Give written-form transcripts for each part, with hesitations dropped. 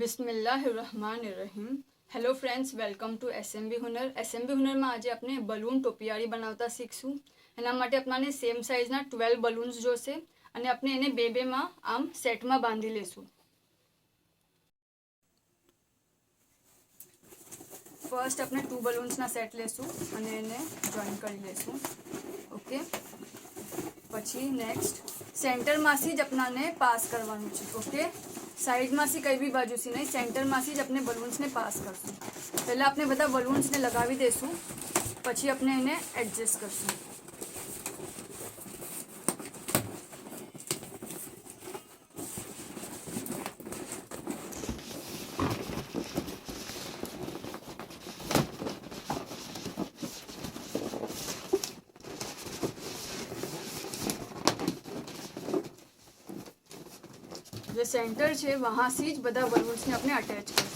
બિસ્મિલ્લાહિર્રહમાનિર્રહીમ. Hello friends, welcome to SMB Hunar. SMB હુનરમાં આજે આપણે બલૂન ટોપિયારી બનાવતા શીખશું. એના માટે આપણને સેમ સાઇઝના 12 બલૂન્સ જોશે અને આપણે એને બે બેમાં આમ સેટમાં બાંધી લેશું. ફર્સ્ટ આપણે 2 બલૂન્સના સેટ લેશું અને એને જોઈન કરી લેશું. ઓકે, પછી નેક્સ્ટ સેન્ટરમાંથી જ આપણાને પાસ કરવાનું છે. ઓકે, સાઈડમાંથી કઈ બી બાજુથી નહીં, સેન્ટરમાંથી જ આપણે બલૂન્સને પાસ કરશું. પહેલાં આપણે બધા બલૂન્સને લગાવી દઈશું, પછી આપણે એને એડજસ્ટ કરશું. જે સેન્ટર છે વહાંથી જ બધા બલૂન્સને આપણે અટેચ કરશું.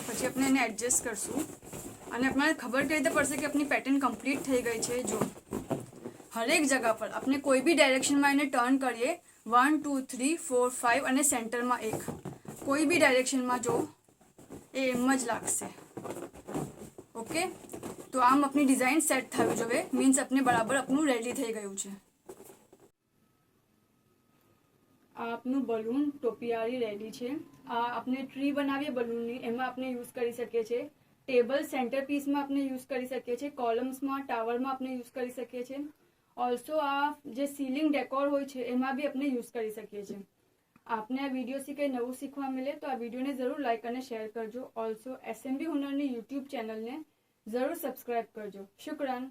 પછી આપણે એને એડજસ્ટ કરશું અને આપણને ખબર કઈ રીતે પડશે કે આપણી પેટર્ન કમ્પ્લીટ થઈ ગઈ છે. જો હરેક જગા પર આપણે કોઈ બી ડાયરેક્શનમાં એને ટર્ન કરીએ, 1 2 3 4 5 અને સેન્ટરમાં એક, કોઈ બી ડાયરેક્શનમાં જો એ એમ જ લાગશે. ઓકે, તો આમ આપણી ડિઝાઇન સેટ થવી જોઈએ, મીન્સ આપણે બરાબર આપણું રેડી થઈ ગયું છે. આ આપનું બલૂન ટોપિયારી રેડી છે. આ આપણે ટ્રી બનાવીએ બલૂનની, એમાં આપણે યુઝ કરી શકીએ છીએ. ટેબલ સેન્ટર પીસમાં આપણે યુઝ કરી શકીએ છીએ. કોલમ્સમાં, ટાવરમાં આપણે યુઝ કરી શકીએ છીએ. ઓલ્સો આ જે સીલિંગ ડેકોર હોય છે એમાં બી આપણે યુઝ કરી શકીએ છીએ. આપને આ વિડીયોથી કંઈ નવું શીખવા મળે તો આ વિડીયોને જરૂર લાઇક અને શેર કરજો. ઓલ્સો એસએમબી હુનરની યુટ્યુબ ચેનલને જરૂર સબસ્ક્રાઈબ કરજો. શુક્રાન.